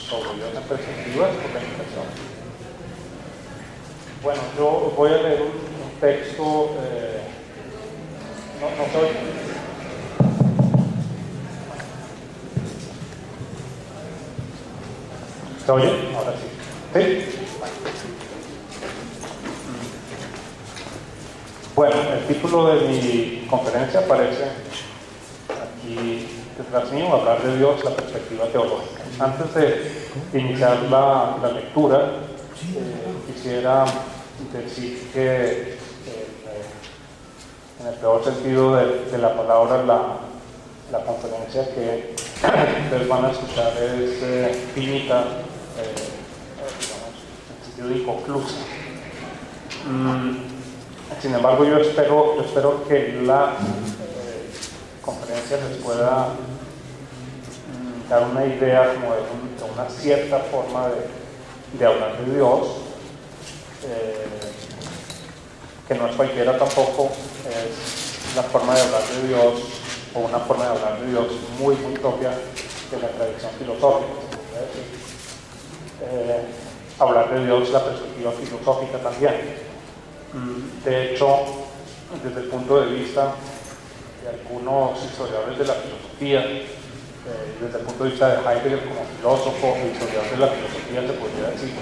sobre Dios en perspectivas por la invitación. Bueno, yo voy a leer un texto, no soy. ¿Se oye? Ahora sí. ¿Sí? Bueno, el título de mi conferencia aparece aquí detrás mío, hablar de Dios, la perspectiva teológica. Antes de iniciar la lectura, quisiera decir que en el peor sentido de la palabra, la conferencia que ustedes van a escuchar es clínica, digamos, en sentido de inconclusa. Sin embargo, yo espero que la conferencia les pueda dar una idea como de una cierta forma de hablar de Dios, que no es cualquiera tampoco, es la forma de hablar de Dios, o una forma de hablar de Dios muy propia de la tradición filosófica, se podría decir. Hablar de Dios, la perspectiva filosófica también. De hecho, desde el punto de vista de algunos historiadores de la filosofía, desde el punto de vista de Heidegger como filósofo e historiador de la filosofía, se podría decir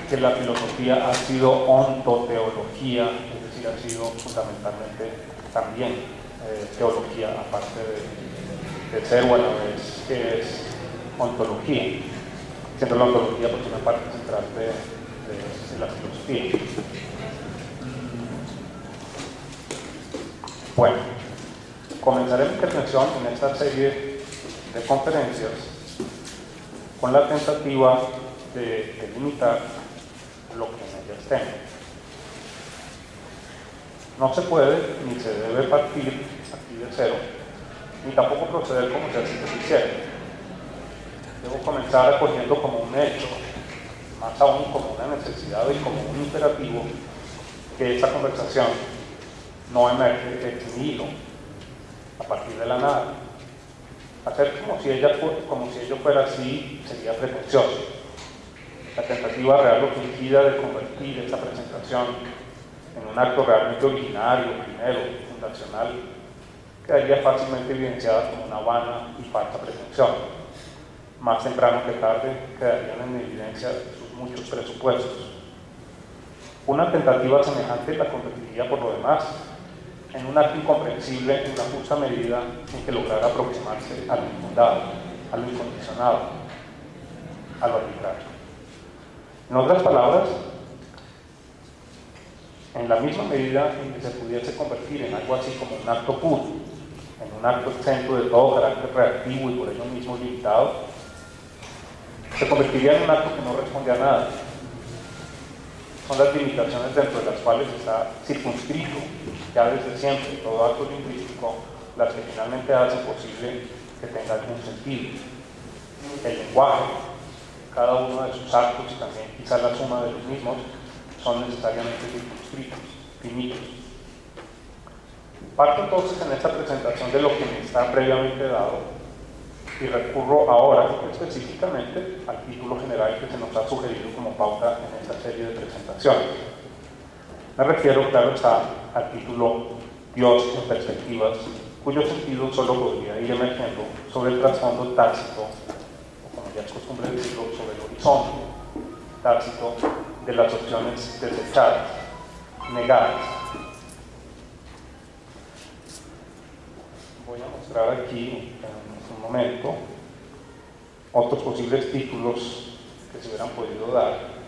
que la filosofía ha sido ontoteología, es decir, ha sido fundamentalmente también teología, aparte de ser, bueno, que es ontología, siendo la ontología pues una parte central de la filosofía. Bueno, comenzaré mi intervención en esta serie de conferencias con la tentativa de limitar lo que en ellas tengo. No se puede ni se debe partir aquí de cero, ni tampoco proceder como si así se quisiera. Debo comenzar acogiendo como un hecho, más aún como una necesidad y como un imperativo, que esta conversación no emerge ex nihilo, a partir de la nada. Hacer como si ello fuera así sería pretencioso. La tentativa real o fingida de convertir esta presentación en un acto realmente originario, primero, fundacional, quedaría fácilmente evidenciada como una vana y falsa pretensión. Más temprano que tarde quedarían en evidencia sus muchos presupuestos. Una tentativa semejante la convertiría por lo demás en un acto incomprensible en la justa medida en que lograra aproximarse a lo infundado, a lo incondicionado, a lo arbitrario. En otras palabras, en la misma medida en que se pudiese convertir en algo así como un acto puro, en un acto exento de todo carácter reactivo y por ello mismo limitado, se convertiría en un acto que no responde a nada. Son las limitaciones dentro de las cuales está circunscrito ya desde siempre todo acto lingüístico las que finalmente hacen posible que tenga algún sentido. El lenguaje, cada uno de sus actos y también quizás la suma de los mismos son necesariamente circunscritos, finitos. Parto entonces en esta presentación de lo que me está previamente dado y recurro ahora específicamente al título general que se nos ha sugerido como pauta en esta serie de presentaciones. Me refiero, claro está, al título Dios en perspectivas, cuyo sentido solo podría ir emergiendo sobre el trasfondo tácito, o como ya es costumbre decirlo, sobre el horizonte tácito de las opciones desechadas, negadas. Voy a mostrar aquí en un momento otros posibles títulos que se hubieran podido dar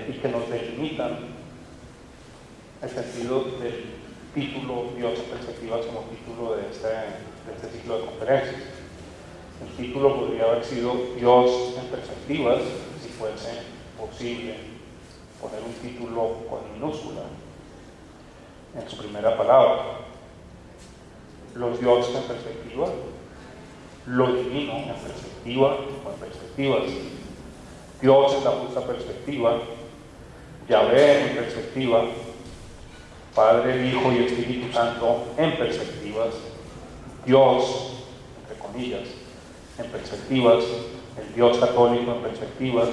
y que nos delimitan el sentido del título Dios en perspectivas como título de este ciclo de conferencias. El título podría haber sido Dios en perspectivas, si fuese posible poner un título con minúscula en su primera palabra. Los dioses en perspectiva, lo divino en perspectiva o en perspectivas, Dios en la justa perspectiva, Yahvé en perspectiva, Padre, Hijo y Espíritu Santo en perspectivas, Dios, entre comillas, en perspectivas, el Dios católico en perspectivas,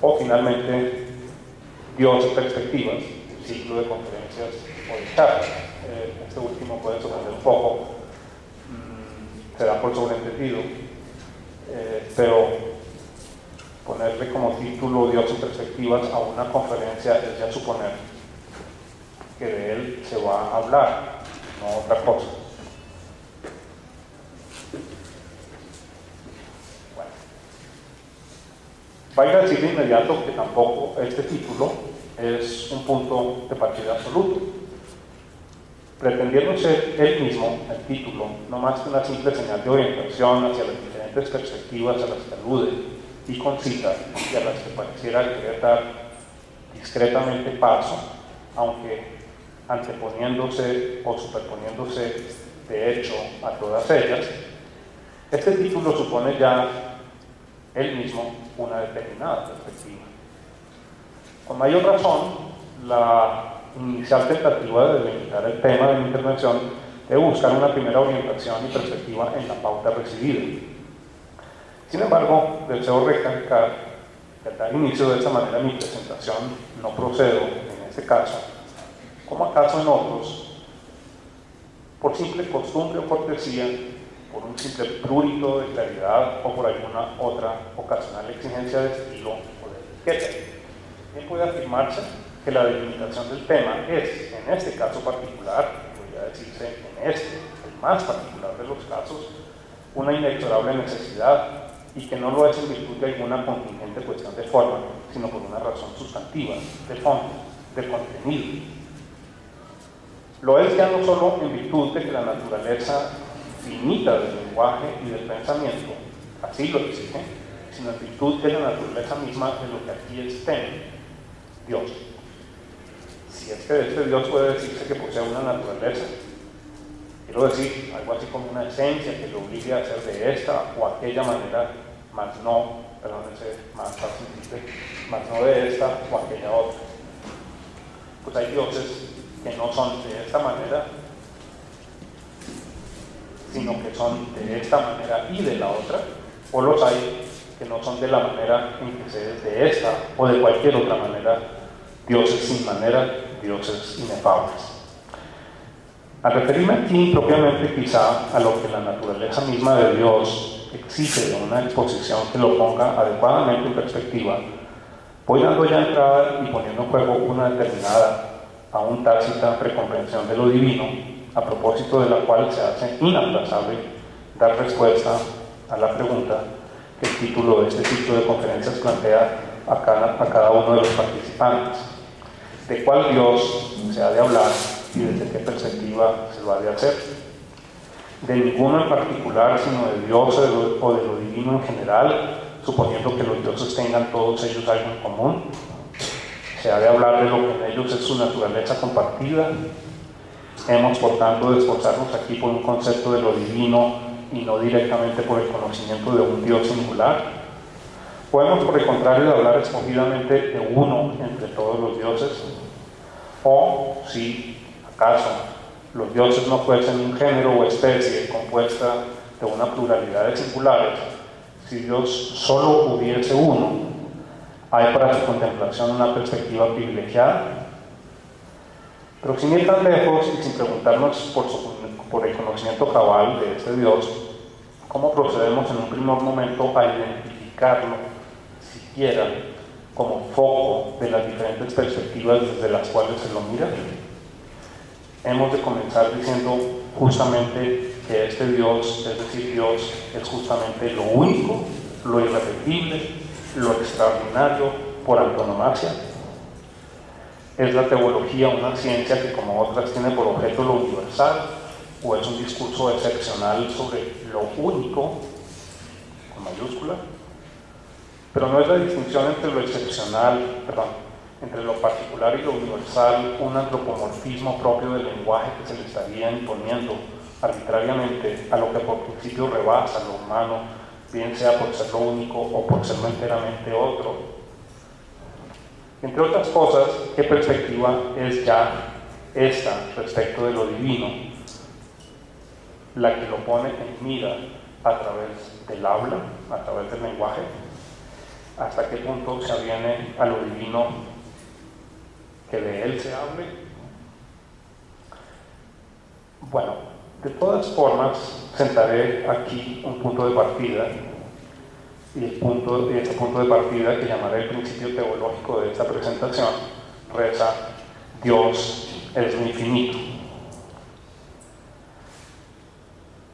o finalmente Dios en perspectivas, el ciclo de conferencias o de charlas. Este último puede sorprender un poco, se da por sobreentendido, pero ponerle como título Dios en perspectivas a una conferencia es ya suponer que de él se va a hablar, no otra cosa. Bueno, vaya a decir de inmediato que tampoco este título es un punto de partida absoluto. Pretendiendo ser él mismo, el título, no más que una simple señal de orientación hacia las diferentes perspectivas a las que alude y concita y a las que pareciera querer dar discretamente paso, aunque anteponiéndose o superponiéndose de hecho a todas ellas, este título supone ya él mismo una determinada perspectiva. Con mayor razón, la inicial tentativa de delimitar el tema de mi intervención debe buscar una primera orientación y perspectiva en la pauta recibida. Sin embargo, deseo recalcar que al dar inicio de esta manera a mi presentación no procedo, en este caso, como acaso en otros, por simple costumbre o cortesía, por un simple prurito de claridad o por alguna otra ocasional exigencia de estilo o de etiqueta. Bien puede afirmarse que la delimitación del tema es, en este caso particular, podría decirse en este, el más particular de los casos, una inexorable necesidad y que no lo es en virtud de alguna contingente cuestión de forma, sino por una razón sustantiva, de fondo, de contenido. Lo es ya no solo en virtud de que la naturaleza finita del lenguaje y del pensamiento así lo exige, sino en virtud de la naturaleza misma de lo que aquí es tema, Dios. Si es que de este Dios puede decirse que posee una naturaleza, quiero decir, algo así como una esencia que lo obligue a hacer de esta o aquella manera, más no, perdónense, más fácil, más no de esta o aquella otra. Pues hay dioses que no son de esta manera, sino que son de esta manera y de la otra, o los hay que no son de la manera en que se es de esta o de cualquier otra manera, dioses sin manera, dioses inefables. Al referirme aquí propiamente quizá a lo que la naturaleza misma de Dios exige de una exposición que lo ponga adecuadamente en perspectiva, voy dando ya entrada y poniendo en juego una determinada, aún tácita precomprensión de lo divino, a propósito de la cual se hace inaplazable dar respuesta a la pregunta que el título de este ciclo de conferencias plantea a cada uno de los participantes. ¿De cuál Dios se ha de hablar y desde qué perspectiva se lo ha de hacer? De ninguno en particular, sino de Dios o de lo divino en general, suponiendo que los dioses tengan todos ellos algo en común. Se ha de hablar de lo que en ellos es su naturaleza compartida. Hemos, por tanto, de esforzarnos aquí por un concepto de lo divino y no directamente por el conocimiento de un Dios singular. Podemos, por el contrario, de hablar escogidamente de uno entre todos los dioses, o si, acaso, los dioses no fuesen un género o especie compuesta de una pluralidad de singulares, si Dios solo hubiese uno, hay para su contemplación una perspectiva privilegiada. Pero sin ir tan lejos y sin preguntarnos por el conocimiento cabal de este Dios, ¿cómo procedemos en un primer momento a identificarlo, siquiera como foco de las diferentes perspectivas desde las cuales se lo mira? Hemos de comenzar diciendo justamente que este Dios, es decir, Dios, es justamente lo único, lo irrepetible, lo extraordinario por antonomasia. ¿Es la teología una ciencia que, como otras, tiene por objeto lo universal? ¿O es un discurso excepcional sobre lo único, con mayúscula? Pero no es la distinción entre lo excepcional, entre lo particular y lo universal, un antropomorfismo propio del lenguaje que se le estaría imponiendo arbitrariamente a lo que por principio rebasa lo humano, bien sea por ser lo único o por serlo enteramente otro. Entre otras cosas, ¿qué perspectiva es ya esta respecto de lo divino? la que lo pone en mira a través del habla, a través del lenguaje, hasta qué punto se aviene a lo divino que de él se hable. Bueno, de todas formas, sentaré aquí un punto de partida, y ese punto de partida, que llamaré el principio teológico de esta presentación, reza: Dios es lo infinito.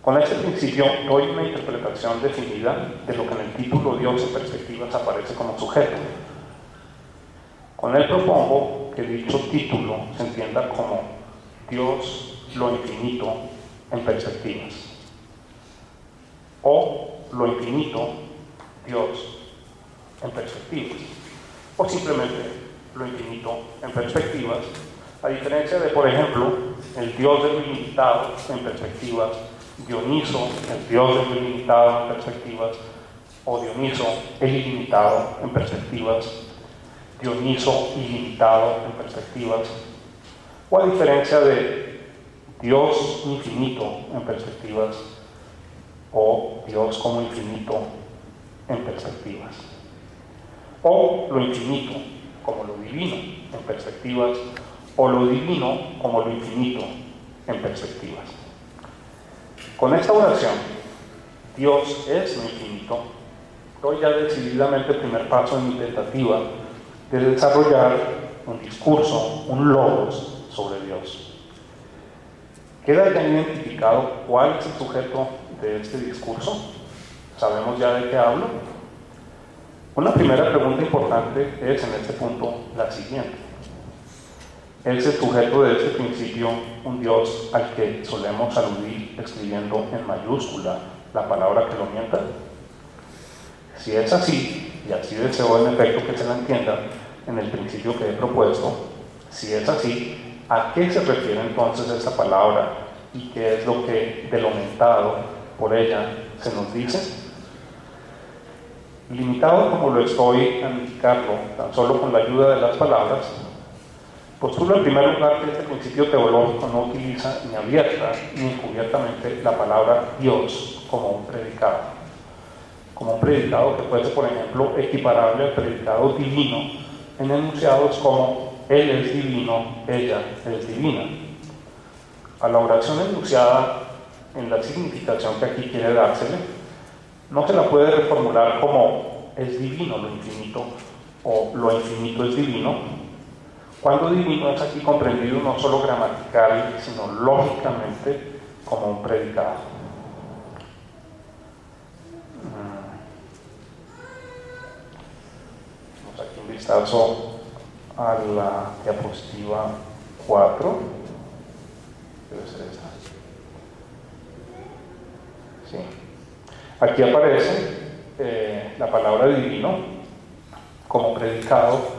Con este principio doy una interpretación definida de lo que en el título Dios en perspectivas aparece como sujeto. Con él propongo que dicho título se entienda como Dios lo infinito en perspectivas, o lo infinito Dios en perspectivas, o simplemente lo infinito en perspectivas, a diferencia de, por ejemplo, el Dios de lo ilimitado en perspectivas, Dioniso, el Dios de lo ilimitado en perspectivas, o Dioniso, el ilimitado en perspectivas, Dioniso ilimitado en perspectivas, o a diferencia de Dios infinito en perspectivas, o Dios como infinito en perspectivas, o lo infinito como lo divino en perspectivas, o lo divino como lo infinito en perspectivas. Con esta oración, Dios es lo infinito, doy ya decididamente el primer paso en mi tentativa de desarrollar un discurso, un logos sobre Dios. ¿Queda ya identificado cuál es el sujeto de este discurso? ¿Sabemos ya de qué hablo? Una primera pregunta importante es en este punto la siguiente: ¿es el sujeto de este principio un Dios al que solemos aludir escribiendo en mayúscula la palabra que lo mienta? Si es así, y así deseo en efecto que se la entienda en el principio que he propuesto, si es así, ¿a qué se refiere entonces esta palabra y qué es lo que de lo mentado por ella se nos dice? Limitado como lo estoy a indicarlo tan solo con la ayuda de las palabras, postulo en primer lugar que este principio teológico no utiliza ni abierta ni encubiertamente la palabra Dios como un predicado que fuese, por ejemplo, equiparable al predicado divino en enunciados como Él es divino, ella es divina. A la oración enunciada en la significación que aquí quiere dársele, no se la puede reformular como es divino lo infinito o lo infinito es divino, cuando divino es aquí comprendido no solo gramatical, sino lógicamente como un predicado. Vamos aquí un vistazo a la diapositiva 4. Debe ser esta. Sí. Aquí aparece la palabra divino como predicado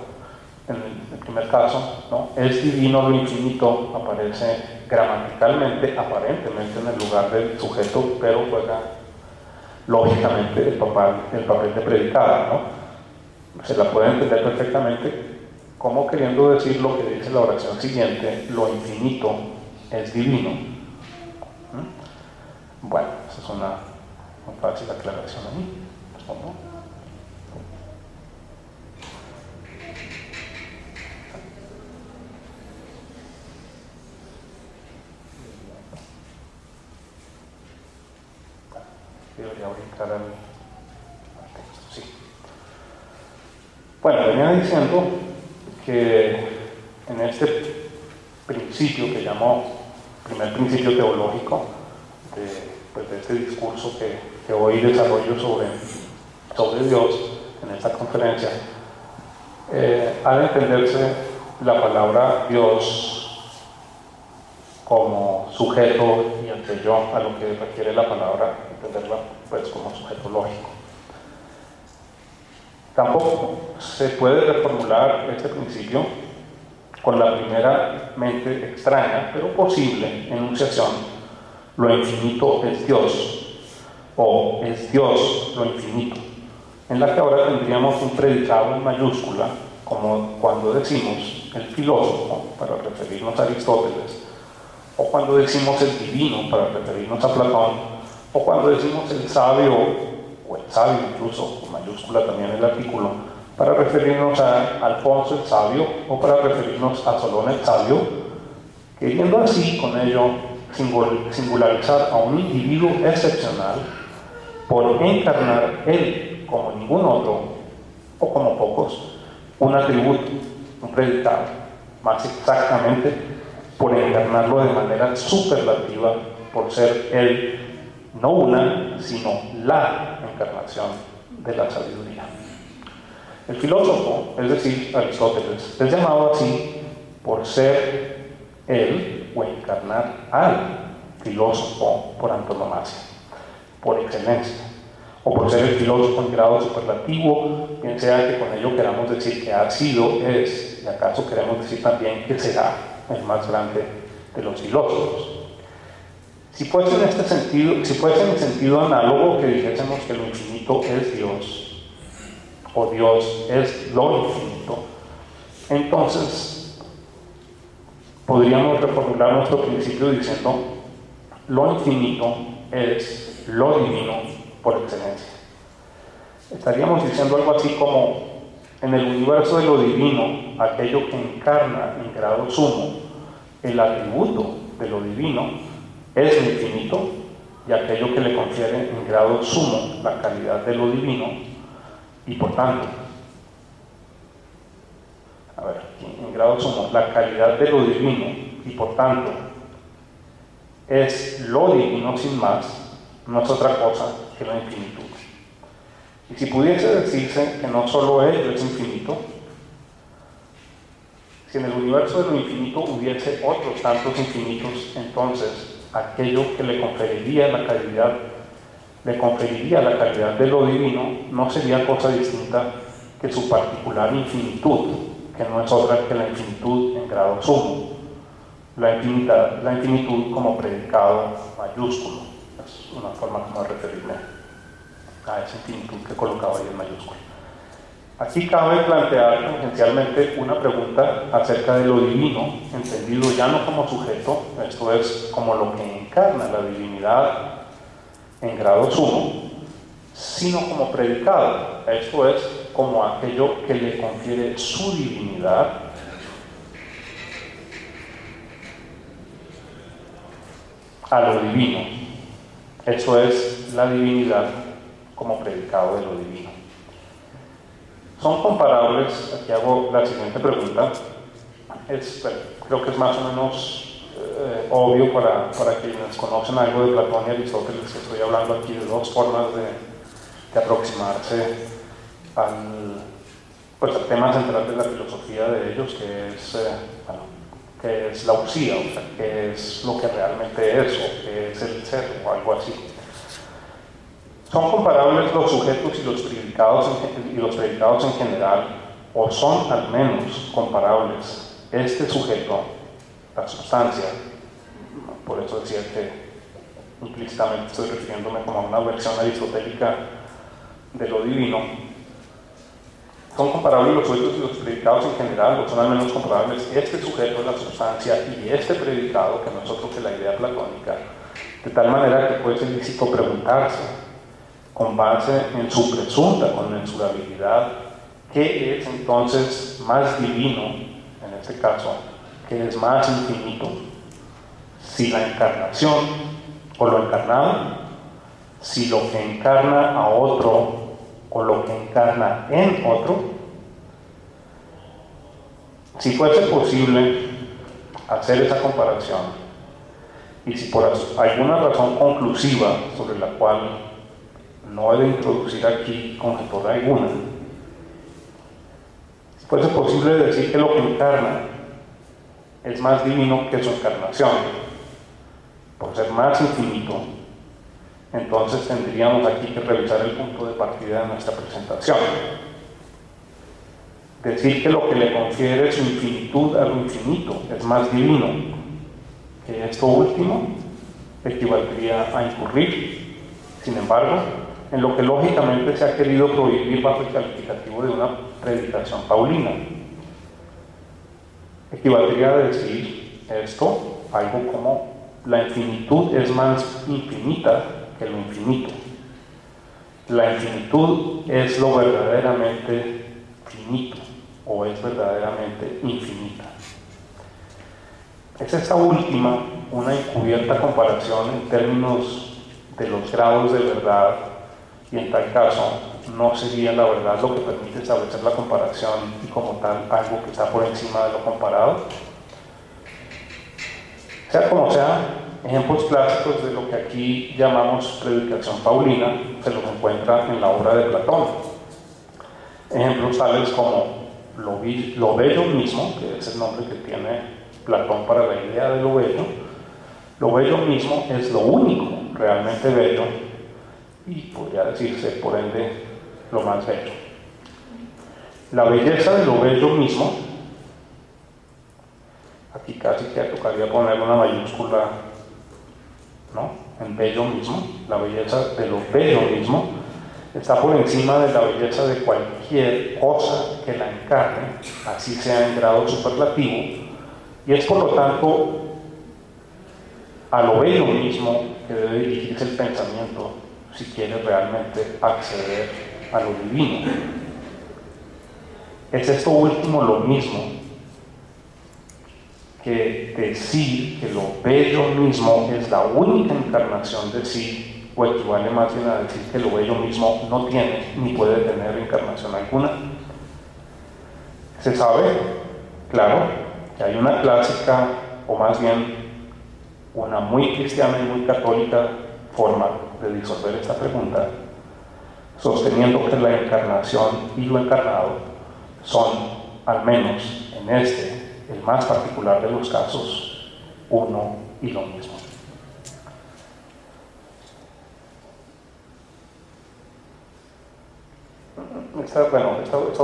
en el primer caso, ¿no? Es divino lo infinito, aparece gramaticalmente, aparentemente en el lugar del sujeto, pero juega lógicamente el papel de predicado, ¿no? Se la puede entender perfectamente como queriendo decir lo que dice la oración siguiente: lo infinito es divino. Bueno, esa es una fácil aclaración ahí. ¿Cómo? Debería brincar al texto, sí. Bueno, venía diciendo que en este principio que llamó primer principio teológico de este discurso que hoy desarrollo sobre Dios en esta conferencia, ha de entenderse la palabra Dios como sujeto y anterior a lo que requiere la palabra, entenderla pues como sujeto lógico. Tampoco se puede reformular este principio con la primeramente extraña pero posible enunciación: lo infinito es Dios, o es Dios lo infinito, en la que ahora tendríamos un predicado en mayúscula, como cuando decimos el filósofo, para referirnos a Aristóteles, o cuando decimos el divino para referirnos a Platón, o cuando decimos el sabio, o el sabio incluso, con mayúscula también el artículo, para referirnos a Alfonso el sabio, o para referirnos a Solón el sabio, queriendo así con ello singularizar a un individuo excepcional por encarnar él como ningún otro, o como pocos, un atributo, un predicado, más exactamente por encarnarlo de manera superlativa, por ser él no una, sino la encarnación de la sabiduría. El filósofo, es decir, Aristóteles, es llamado así por ser él o encarnar al filósofo por antonomasia, por excelencia, o por ser el filósofo en grado superlativo, bien sea que con ello queramos decir que ha sido, es, y acaso queremos decir también que será el más grande de los filósofos. Si fuese en este sentido, si fuese en el sentido análogo que dijésemos que lo infinito es Dios, o Dios es lo infinito, entonces podríamos reformular nuestro principio diciendo lo infinito es lo divino por excelencia. Estaríamos diciendo algo así como en el universo de lo divino, aquello que encarna en grado sumo el atributo de lo divino es lo infinito, y aquello que le confiere en grado sumo la calidad de lo divino, y por tanto, en grado sumo la calidad de lo divino, y por tanto es lo divino sin más, no es otra cosa que la infinitud. Y si pudiese decirse que no solo ello es infinito, si en el universo de lo infinito hubiese otros tantos infinitos, entonces aquello que le conferiría la calidad de lo divino no sería cosa distinta que su particular infinitud, que no es otra que la infinitud en grado sumo, la infinitud como predicado mayúsculo. Es una forma como de referirme a esa infinitud que colocaba ahí en mayúsculo. Aquí cabe plantear tangencialmente una pregunta acerca de lo divino, entendido ya no como sujeto, esto es como lo que encarna la divinidad en grado sumo, sino como predicado, esto es como aquello que le confiere su divinidad a lo divino, eso es la divinidad como predicado de lo divino. Son comparables, aquí hago la siguiente pregunta, creo que es más o menos obvio para quienes conocen algo de Platón y Aristóteles, que estoy hablando aquí de dos formas de aproximarse al tema central de la filosofía de ellos, que es la usía, o sea, que es lo que realmente es, o que es el ser, o algo así. ¿Son comparables los sujetos y los predicados en general, o son al menos comparables este sujeto, la sustancia? Por eso decía que implícitamente estoy refiriéndome como a una versión aristotélica de lo divino. ¿Son comparables los sujetos y los predicados en general, o son al menos comparables este sujeto, la sustancia, y este predicado, que no es otro que la idea platónica? De tal manera que puede ser lícito preguntarse, con base en su presunta conmensurabilidad, ¿qué es entonces más divino, en este caso, qué es más infinito? Si la encarnación o lo encarnado, si lo que encarna a otro o lo que encarna en otro. Si fuese posible hacer esa comparación, y si por alguna razón conclusiva sobre la cual no he de introducir aquí conjetura alguna, si fuese posible decir que lo que encarna es más divino que su encarnación, por ser más infinito, entonces tendríamos aquí que revisar el punto de partida de nuestra presentación. Decir que lo que le confiere su infinitud a lo infinito es más divino que esto último equivaldría a incurrir, sin embargo, en lo que lógicamente se ha querido prohibir bajo el calificativo de una predicación paulina. Equivaldría a decir esto algo como La infinitud es más infinita que lo infinito. La infinitud es lo verdaderamente finito o es verdaderamente infinita. Es esta última una encubierta comparación en términos de los grados de verdad, y en tal caso no sería la verdad lo que permite establecer la comparación y como tal algo que está por encima de lo comparado. Sea como sea, ejemplos clásicos de lo que aquí llamamos predicación paulina se los encuentra en la obra de Platón. Ejemplos tales como lo bello mismo, que es el nombre que tiene Platón para la idea de lo bello. Lo bello mismo es lo único realmente bello y podría decirse, por ende, lo más bello. La belleza de lo bello mismo, aquí casi que tocaría poner una mayúscula, ¿no?, en bello mismo. La belleza de lo bello mismo está por encima de la belleza de cualquier cosa que la encarne, así sea en grado superlativo, y es por lo tanto a lo bello mismo que debe dirigirse el pensamiento si quiere realmente acceder a lo divino. Es esto último lo mismo que decir que lo bello mismo es la única encarnación de sí, o equivale más bien a decir que lo bello mismo no tiene ni puede tener encarnación alguna. Se sabe, claro, que hay una clásica, o más bien una muy cristiana y muy católica forma de disolver esta pregunta, sosteniendo que la encarnación y lo encarnado son, al menos en el más particular de los casos, uno y lo mismo. Esta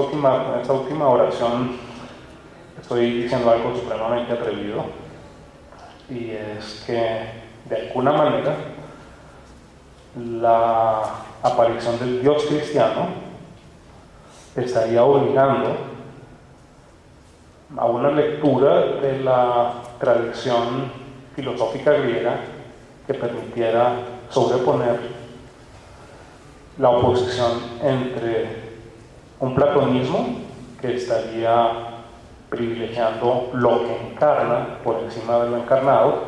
última oración, estoy diciendo algo supremamente atrevido, y es que de alguna manera la aparición del Dios cristiano estaría obligando a una lectura de la tradición filosófica griega que permitiera sobreponer la oposición entre un platonismo que estaría privilegiando lo que encarna por encima de lo encarnado,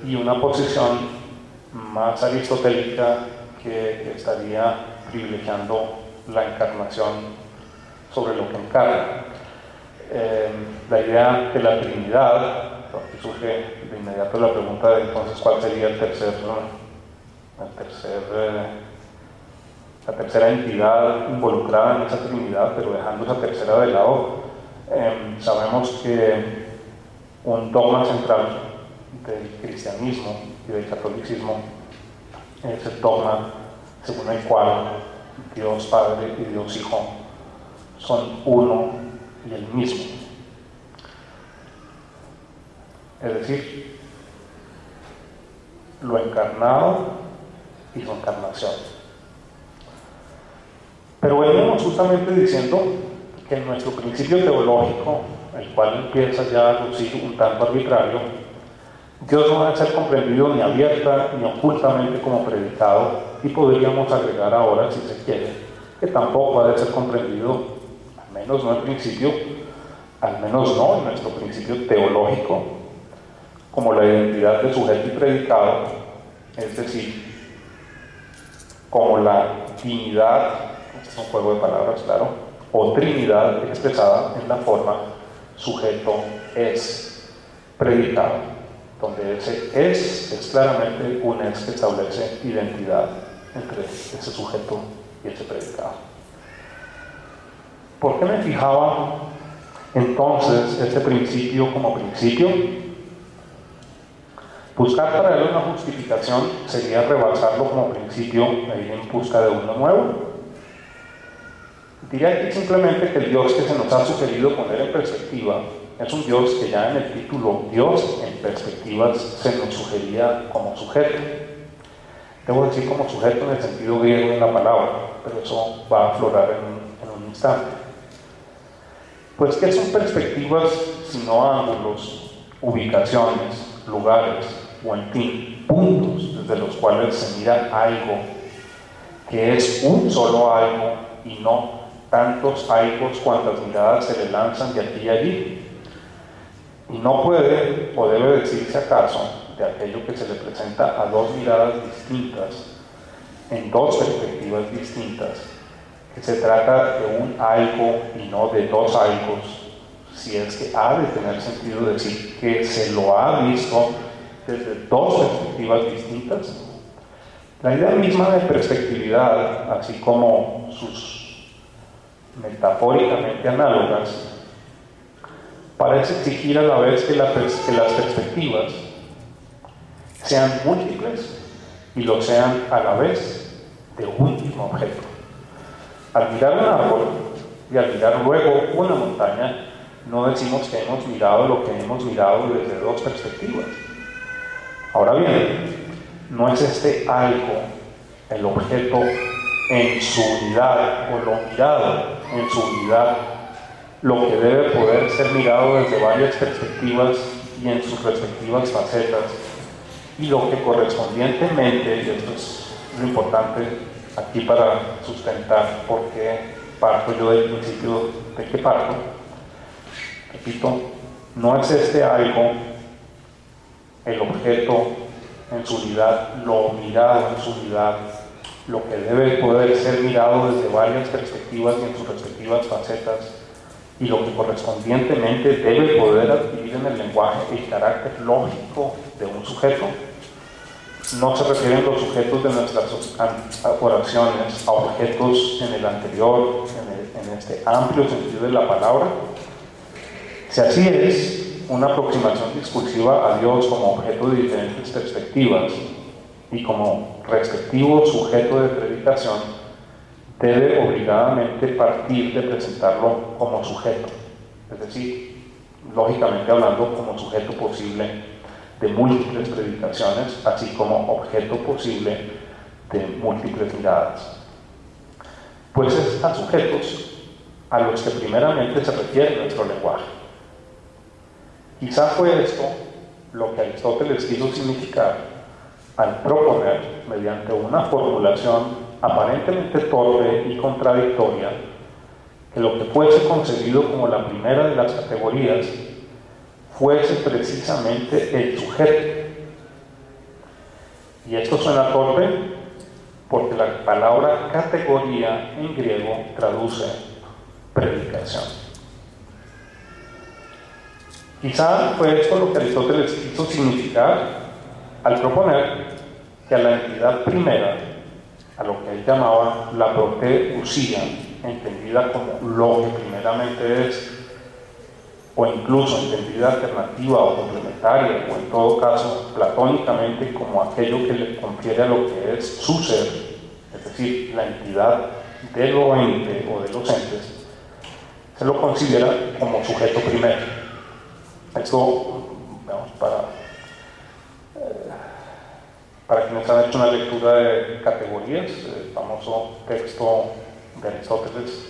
y una posición más aristotélica que estaría privilegiando la encarnación sobre lo que encarna. La idea de la Trinidad, aquí surge de inmediato la pregunta de entonces cuál sería la tercera entidad involucrada en esa Trinidad, pero dejando esa tercera de lado, sabemos que un dogma central del cristianismo y del catolicismo es el dogma según el cual Dios Padre y Dios Hijo son uno y el mismo. Es decir, lo encarnado y su encarnación. Pero venimos justamente diciendo que en nuestro principio teológico, el cual empieza ya a lucir un tanto arbitrario, Dios no debe ser comprendido ni abierta ni ocultamente como predicado, y podríamos agregar ahora, si se quiere, que tampoco ha de ser comprendido, al menos no en principio, al menos no en nuestro principio teológico, como la identidad de sujeto y predicado, es decir, como la divinidad, este es un juego de palabras, claro, o trinidad expresada en la forma sujeto es predicado, donde ese es claramente un es que establece identidad entre ese sujeto y ese predicado. ¿Por qué me fijaba entonces este principio como principio? Buscar para él una justificación sería rebasarlo como principio e ir en busca de uno nuevo. Diría aquí simplemente que el Dios que se nos ha sugerido poner en perspectiva es un Dios que ya en el título Dios en perspectivas se nos sugería como sujeto. Debo decir como sujeto en el sentido griego de la palabra, pero eso va a aflorar en un instante. Pues, ¿qué son perspectivas sino ángulos, ubicaciones, lugares o en fin, puntos desde los cuales se mira algo que es un solo algo y no tantos algos cuantas miradas se le lanzan de aquí y allí. Y no puede o debe decirse acaso de aquello que se le presenta a dos miradas distintas, en dos perspectivas distintas, que se trata de un algo y no de dos algos, si es que ha de tener sentido decir que se lo ha visto desde dos perspectivas distintas. La idea misma de perspectividad, así como sus metafóricamente análogas, parece exigir a la vez que las perspectivas sean múltiples y lo sean a la vez de un mismo objeto. Al mirar un árbol y al mirar luego una montaña, no decimos que hemos mirado lo que hemos mirado desde dos perspectivas. Ahora bien, no es este algo, el objeto en su unidad, o lo mirado en su unidad, lo que debe poder ser mirado desde varias perspectivas y en sus respectivas facetas, y lo que correspondientemente, y esto es lo importante aquí para sustentar por qué parto yo del principio de que parto, repito, no es este algo, el objeto en su unidad, lo mirado en su unidad, lo que debe poder ser mirado desde varias perspectivas y en sus respectivas facetas, y lo que correspondientemente debe poder adquirir en el lenguaje el carácter lógico de un sujeto. No se refieren los sujetos de nuestras oraciones a objetos en el anterior, en este amplio sentido de la palabra. Si así es, una aproximación discursiva a Dios como objeto de diferentes perspectivas y como respectivo sujeto de predicación debe obligadamente partir de presentarlo como sujeto, es decir, lógicamente hablando como sujeto posible de múltiples predicaciones, así como objeto posible de múltiples miradas. Pues es a sujetos a los que primeramente se refiere nuestro lenguaje. Quizá fue esto lo que Aristóteles quiso significar al proponer, mediante una formulación aparentemente torpe y contradictoria, que lo que fuese concebido como la primera de las categorías fuese precisamente el sujeto. Y esto suena torpe porque la palabra categoría en griego traduce predicación. Quizá fue esto lo que Aristóteles quiso significar al proponer que a la entidad primera, a lo que él llamaba la proteusía, entendida como lo que primeramente es, o incluso entendida alternativa o complementaria, o en todo caso platónicamente como aquello que le confiere a lo que es su ser, es decir, la entidad de lo ente o de los entes, se lo considera como sujeto primero. Esto, vamos, para quienes han hecho una lectura de categorías, el famoso texto de Aristóteles,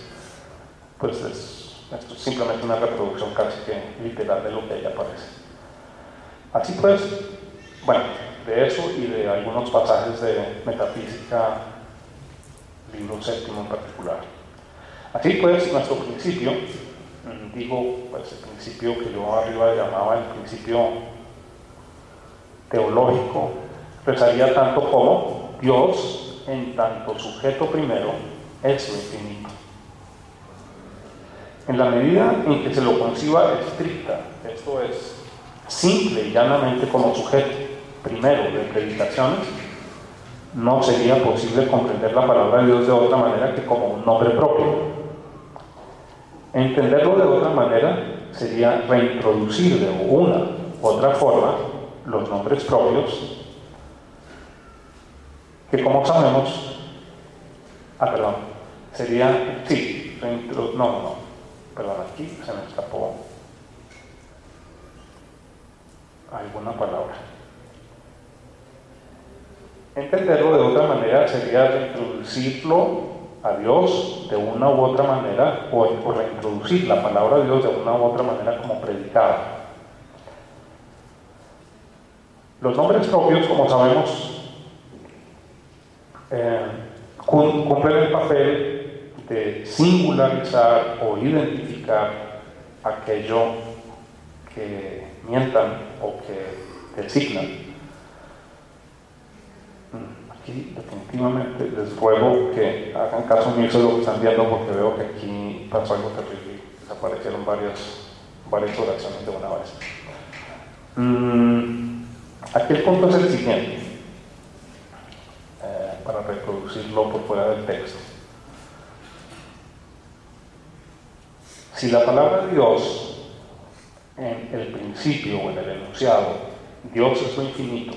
pues esto es simplemente una reproducción casi que literal de lo que ahí aparece. Así pues, bueno, de eso y de algunos pasajes de metafísica, libro séptimo en particular. Así pues, nuestro principio, digo, pues el principio que yo arriba llamaba el principio teológico, rezaría tanto como Dios, en tanto sujeto primero, es lo infinito. En la medida en que se lo conciba estricta, esto es, simple y llanamente como sujeto primero de predicaciones, no sería posible comprender la palabra de Dios de otra manera que como un nombre propio. Entenderlo de otra manera sería reintroducir de una u otra forma los nombres propios que, como sabemos, sería, sí, perdón, aquí se me escapó alguna palabra. Entenderlo de otra manera sería reintroducirlo a Dios de una u otra manera, o reintroducir la palabra de Dios de una u otra manera como predicada. Los nombres propios, como sabemos, cumplen el papel de singularizar o identificar aquello que mientan o que designan. Aquí definitivamente les ruego que hagan caso omiso de lo que están viendo, porque veo que aquí pasó algo terrible y desaparecieron varias oraciones de una vez. Aquí el punto es el siguiente, para reproducirlo por fuera del texto. Si la palabra Dios, en el principio o en el enunciado, Dios es lo infinito,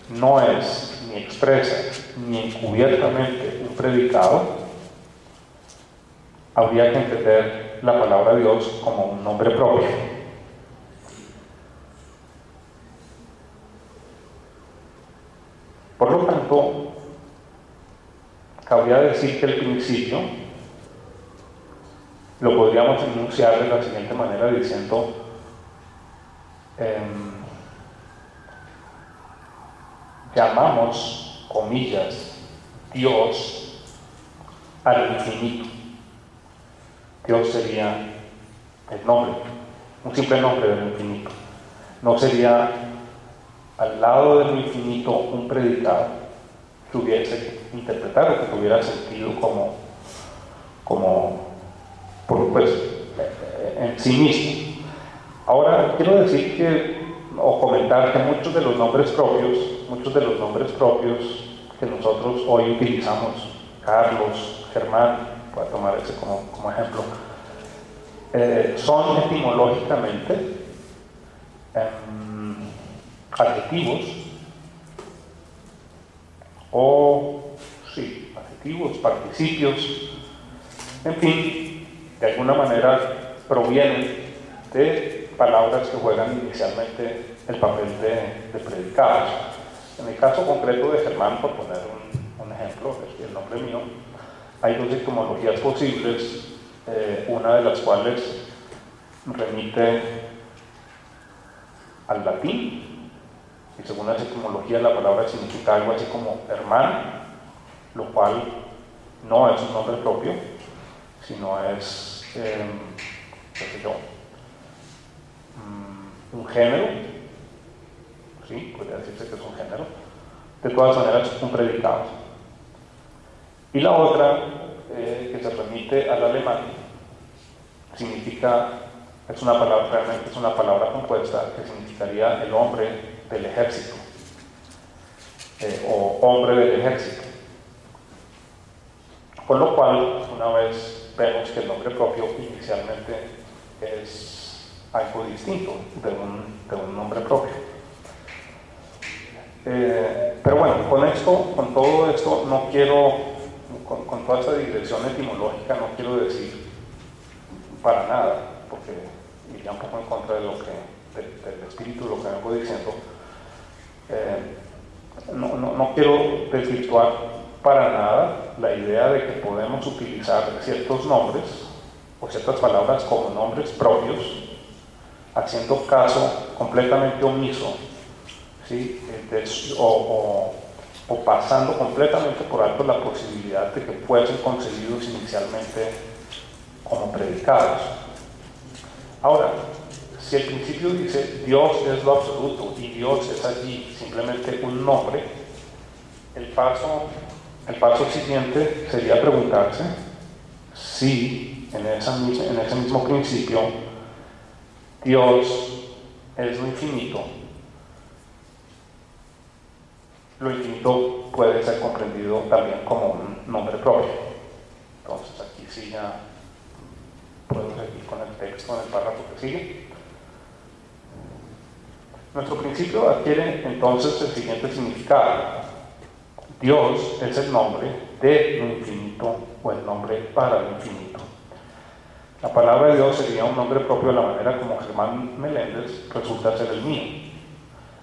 no es ni expresa ni encubiertamente un predicado, habría que entender la palabra Dios como un nombre propio. Por lo tanto, cabría decir que el principio lo podríamos enunciar de la siguiente manera, diciendo llamamos, comillas, Dios al infinito. Dios sería el nombre, un simple nombre del infinito. No sería al lado del infinito un predicado que hubiese interpretado, que tuviera sentido en sí mismo. Ahora quiero decir o comentar que muchos de los nombres propios que nosotros hoy utilizamos, Carlos, Germán, voy a tomar ese como ejemplo, son etimológicamente adjetivos adjetivos, participios, en fin, de alguna manera provienen de palabras que juegan inicialmente el papel de predicados. En el caso concreto de Germán, por poner un ejemplo, el nombre mío, hay dos etimologías posibles, una de las cuales remite al latín, y según esa etimología la palabra significa algo así como hermano, lo cual no es un nombre propio, sino es, un género, sí, podría decirse que es un género, de todas maneras es un predicado. Y la otra, que se remite al alemán, realmente es una palabra compuesta que significaría el hombre del ejército, o hombre del ejército. Con lo cual, una vez vemos que el nombre propio inicialmente es algo distinto de un nombre propio. Pero bueno, con todo esto no quiero, con toda esta digresión etimológica, no quiero decir para nada, porque iría un poco en contra del espíritu de lo que vengo diciendo. No quiero desvirtuar para nada la idea de que podemos utilizar ciertos nombres o ciertas palabras como nombres propios, haciendo caso completamente omiso, ¿sí? o pasando completamente por alto la posibilidad de que fuesen concebidos inicialmente como predicados. Ahora, si el principio dice Dios es lo absoluto y Dios es allí simplemente un nombre, el paso siguiente sería preguntarse si en ese mismo principio Dios es lo infinito. Lo infinito puede ser comprendido también como un nombre propio. Entonces aquí sí ya puedo seguir con el texto en el párrafo que sigue. Nuestro principio adquiere entonces el siguiente significado: Dios es el nombre de lo infinito o el nombre para lo infinito. La palabra de Dios sería un nombre propio de la manera como Germán Meléndez resulta ser el mío.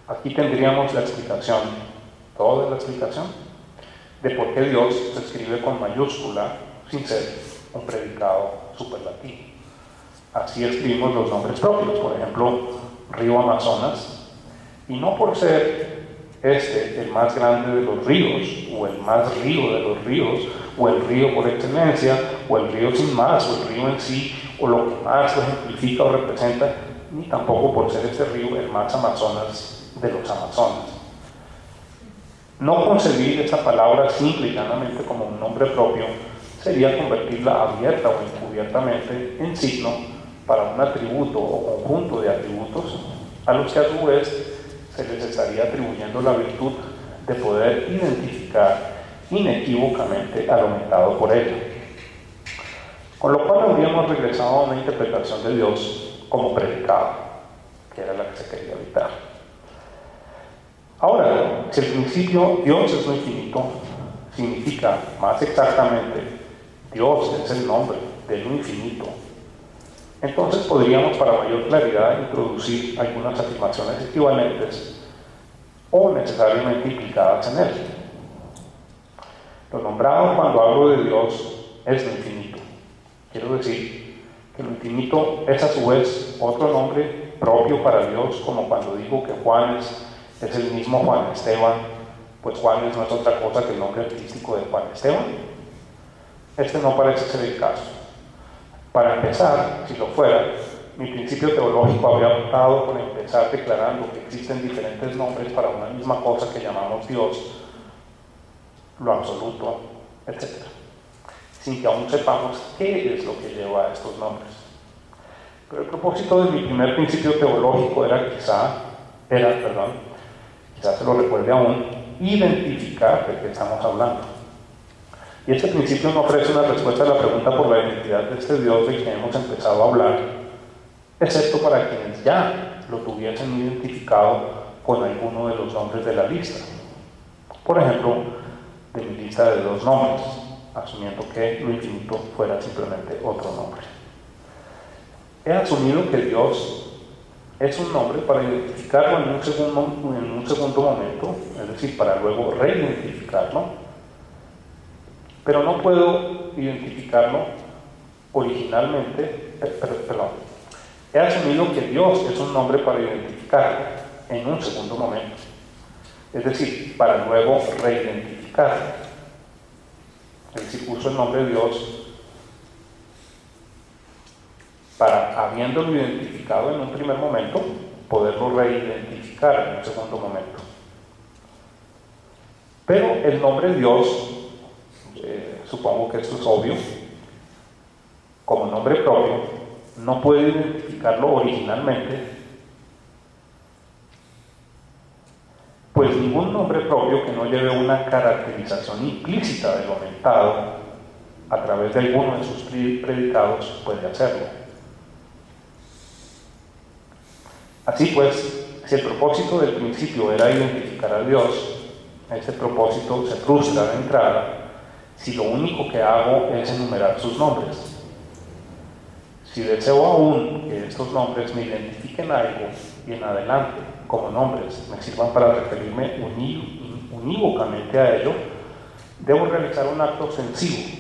Aquí tendríamos la explicación, toda la explicación, de por qué Dios se escribe con mayúscula sin ser un predicado superlativo. Así escribimos los nombres propios. Por ejemplo, Río Amazonas Y no por ser el más grande de los ríos, o el más río de los ríos, o el río por excelencia, o el río sin más, o el río en sí, o lo que más lo ejemplifica o representa, ni tampoco por ser este río el más Amazonas de los Amazonas. No concebir esta palabra simple y llanamente como un nombre propio sería convertirla abierta o encubiertamente en signo para un atributo o conjunto de atributos a los que a su vez se les estaría atribuyendo la virtud de poder identificar inequívocamente al aumentado por ella. Con lo cual habríamos regresado a una interpretación de Dios como predicado, que era la que se quería evitar. Ahora, si el principio Dios es lo infinito, significa más exactamente Dios es el nombre de lo infinito, entonces podríamos para mayor claridad introducir algunas afirmaciones equivalentes o necesariamente implicadas en él. Lo nombrado cuando hablo de Dios es lo infinito. Quiero decir que lo infinito es a su vez otro nombre propio para Dios, como cuando digo que Juanes es el mismo Juan Esteban, pues Juanes no es otra cosa que el nombre artístico de Juan Esteban. Este no parece ser el caso. Para empezar, si lo fuera, mi principio teológico habría optado por empezar declarando que existen diferentes nombres para una misma cosa que llamamos Dios, lo absoluto, etc. Sin que aún sepamos qué es lo que lleva a estos nombres. Pero el propósito de mi primer principio teológico quizás se lo recuerde aún, identificar de qué estamos hablando. Y este principio no ofrece una respuesta a la pregunta por la identidad de este Dios del que hemos empezado a hablar, excepto para quienes ya lo tuviesen identificado con alguno de los nombres de la lista. Por ejemplo, de mi lista de 2 nombres, asumiendo que lo infinito fuera simplemente otro nombre. He asumido que Dios es un nombre para identificarlo en un segundo momento, es decir, para luego reidentificarlo, pero no puedo identificarlo originalmente, he asumido que Dios es un nombre para identificarlo en un segundo momento, es decir, para luego reidentificarlo. Es decir, uso el nombre de Dios para, habiéndolo identificado en un primer momento, poderlo reidentificar en un segundo momento. Pero el nombre Dios, supongo que esto es obvio, como nombre propio, no puede identificarlo originalmente, pues ningún nombre propio que no lleve una caracterización implícita del aumentado a través de alguno de sus predicados puede hacerlo. Así pues, si el propósito del principio era identificar a Dios, ese propósito se frustra de entrada si lo único que hago es enumerar sus nombres. Si deseo aún que estos nombres me identifiquen algo y en adelante, como nombres, me sirvan para referirme unívocamente a ello, debo realizar un acto ostensivo.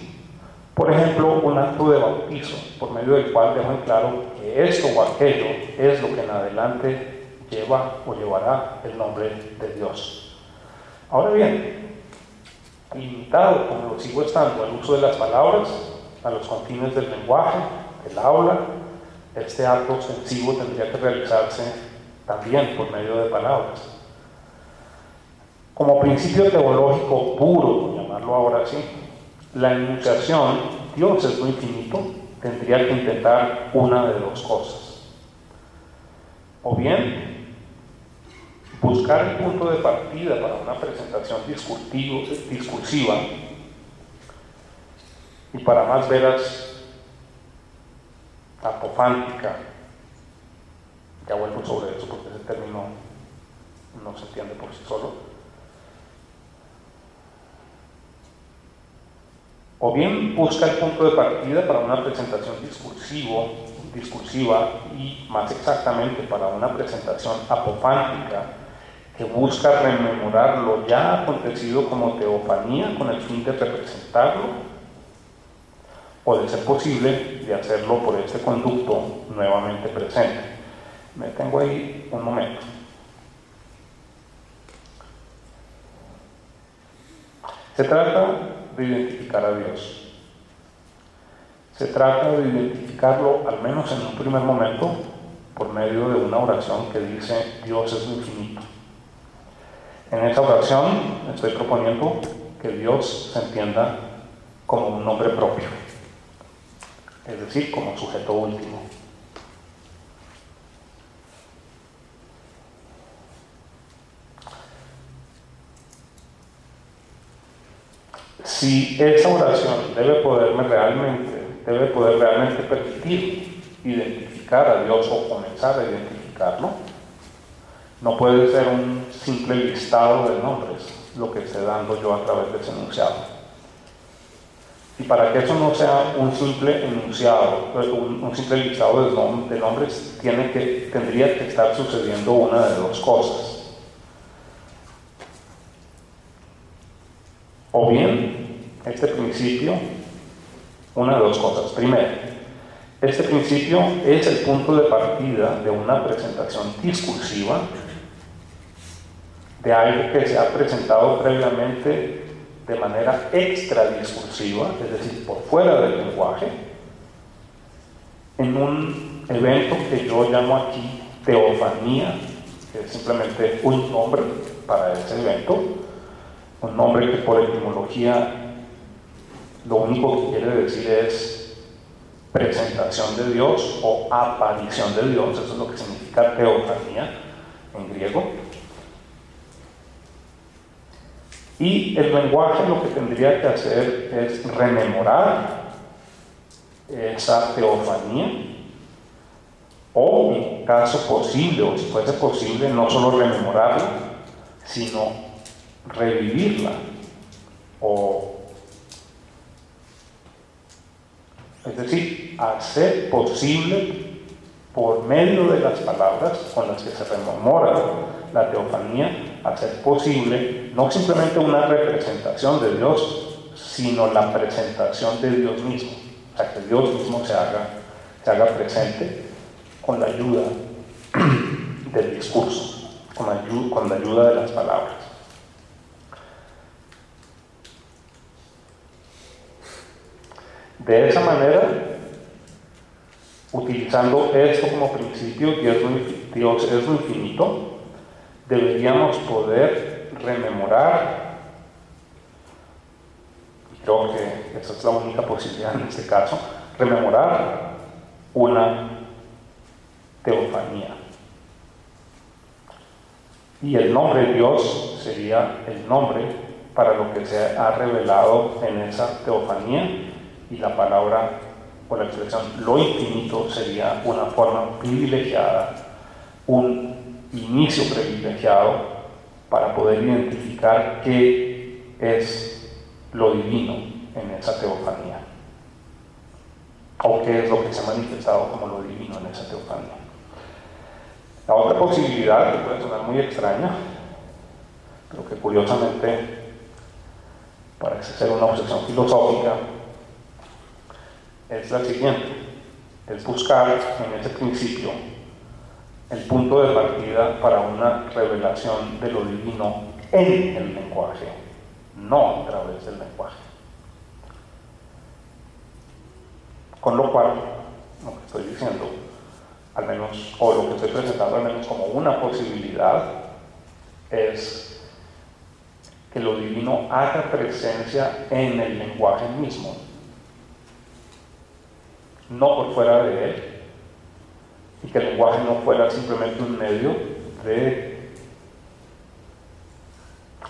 Por ejemplo, un acto de bautizo, por medio del cual dejo en claro que esto o aquello es lo que en adelante lleva o llevará el nombre de Dios. Ahora bien, limitado como lo sigo estando al uso de las palabras, a los confines del lenguaje, del habla, este acto ostensivo tendría que realizarse también por medio de palabras. Como principio teológico puro, por llamarlo ahora así, la enunciación, Dios es lo infinito, tendría que intentar una de 2 cosas. O bien, buscar el punto de partida para una presentación discursiva y para más veras apofántica. Ya vuelvo sobre eso porque ese término no se entiende por sí solo. O bien busca el punto de partida para una presentación discursiva y más exactamente para una presentación apofántica que busca rememorar lo ya acontecido como teofanía con el fin de representarlo, o de ser posible de hacerlo por este conducto nuevamente presente. Me detengo ahí un momento. Se trata de identificar a Dios. Se trata de identificarlo, al menos en un primer momento, por medio de una oración que dice: Dios es lo infinito. En esa oración estoy proponiendo que Dios se entienda como un nombre propio, es decir, como sujeto último. Si esa oración debe poder realmente permitir identificar a Dios o comenzar a identificarlo, no puede ser un simple listado de nombres lo que esté dando yo a través de ese enunciado. Y para que eso no sea un simple enunciado, un simple listado de nombres, tendría que estar sucediendo una de dos cosas. O bien, este principio, una de dos cosas. Primero, este principio es el punto de partida de una presentación discursiva de algo que se ha presentado previamente de manera extradiscursiva, es decir, por fuera del lenguaje, en un evento que yo llamo aquí teofanía, que es simplemente un nombre para ese evento, un nombre que por etimología lo único que quiere decir es presentación de Dios o aparición de Dios. Eso es lo que significa teofanía en griego. Y el lenguaje lo que tendría que hacer es rememorar esa teofanía, o en caso posible, o si fuese posible, no solo rememorarla, sino revivirla, es decir, hacer posible por medio de las palabras con las que se rememora la teofanía, hacer posible no simplemente una representación de Dios, sino la presentación de Dios mismo. O sea, que Dios mismo se haga presente con la ayuda del discurso, con la ayuda de las palabras. De esa manera, utilizando esto como principio, Dios es lo infinito, deberíamos poder rememorar, y creo que esa es la única posibilidad en este caso, rememorar una teofanía. Y el nombre de Dios sería el nombre para lo que se ha revelado en esa teofanía, y la palabra o la expresión lo infinito sería una forma privilegiada, un inicio privilegiado para poder identificar qué es lo divino en esa teofanía, o qué es lo que se ha manifestado como lo divino en esa teofanía. La otra posibilidad, que puede sonar muy extraña, pero que curiosamente parece ser una obsesión filosófica, es la siguiente: es buscar en ese principio el punto de partida para una revelación de lo divino en el lenguaje, no a través del lenguaje. Con lo cual, lo que estoy diciendo, al menos, o lo que estoy presentando al menos como una posibilidad, es que lo divino haga presencia en el lenguaje mismo, no por fuera de él, y que el lenguaje no fuera simplemente un medio de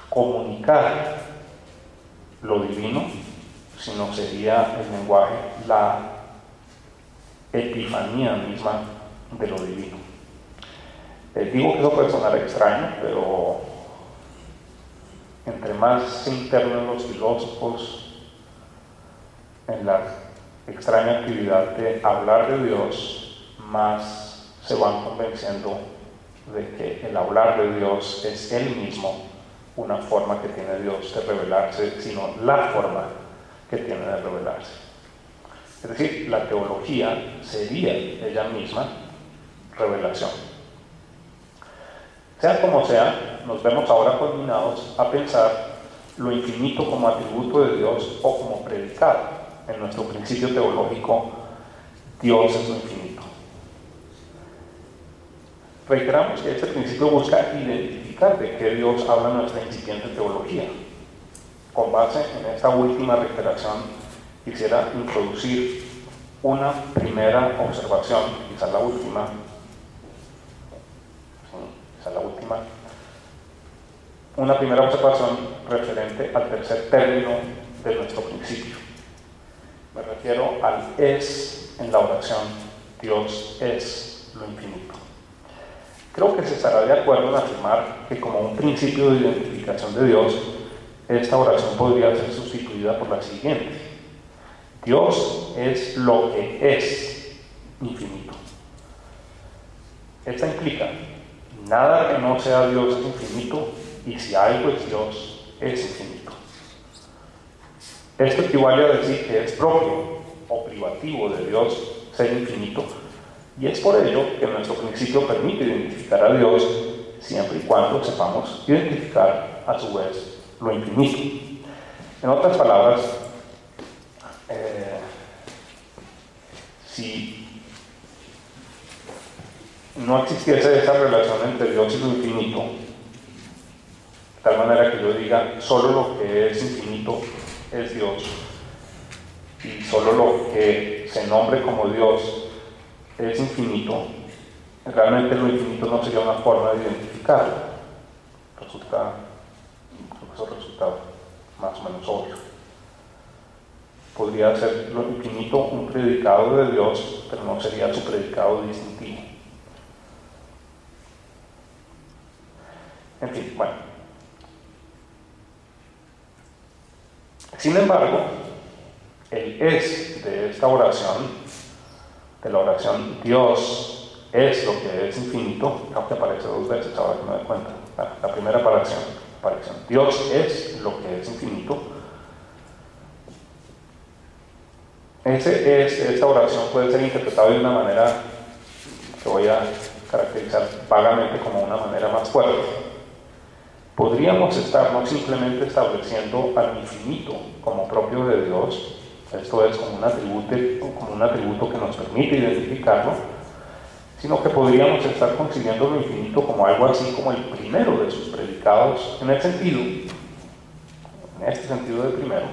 comunicar lo divino, sino sería el lenguaje la epifanía misma de lo divino. Digo que eso puede sonar extraño, pero entre más se internan los filósofos en la extraña actividad de hablar de Dios, más se van convenciendo de que el hablar de Dios es él mismo una forma que tiene Dios de revelarse, sino la forma que tiene de revelarse. Es decir, la teología sería ella misma revelación. Sea como sea, nos vemos ahora conminados a pensar lo infinito como atributo de Dios o como predicado. En nuestro principio teológico, Dios es lo infinito. Reiteramos que este principio busca identificar de qué Dios habla nuestra incipiente teología. Con base en esta última reiteración, quisiera introducir una primera observación, quizás la última, una primera observación referente al tercer término de nuestro principio. Me refiero al es en la oración, Dios es lo infinito. Creo que se estará de acuerdo en afirmar que como un principio de identificación de Dios, esta oración podría ser sustituida por la siguiente: Dios es lo que es infinito. Esta implica, nada que no sea Dios es infinito, y si algo es Dios, es infinito. Esto equivale a decir que es propio o privativo de Dios ser infinito, y es por ello que nuestro principio permite identificar a Dios siempre y cuando sepamos identificar a su vez lo infinito. En otras palabras, si no existiese esa relación entre Dios y lo infinito, de tal manera que yo diga solo lo que es infinito es Dios y solo lo que se nombre como Dios es infinito, realmente lo infinito no sería una forma de identificarlo. Eso resulta más o menos obvio. Podría ser lo infinito un predicado de Dios, pero no sería su predicado distintivo. En fin, bueno. Sin embargo, el es de esta oración, de la oración Dios es lo que es infinito, aunque aparece dos veces, ahora que me doy cuenta. La primera aparición, Dios es lo que es infinito. Esta oración puede ser interpretada de una manera que voy a caracterizar vagamente como una manera más fuerte. Podríamos estar no simplemente estableciendo al infinito como propio de Dios, esto es como un atributo que nos permite identificarlo, sino que podríamos estar concibiendo lo infinito como algo así como el primero de sus predicados, en este sentido de primero,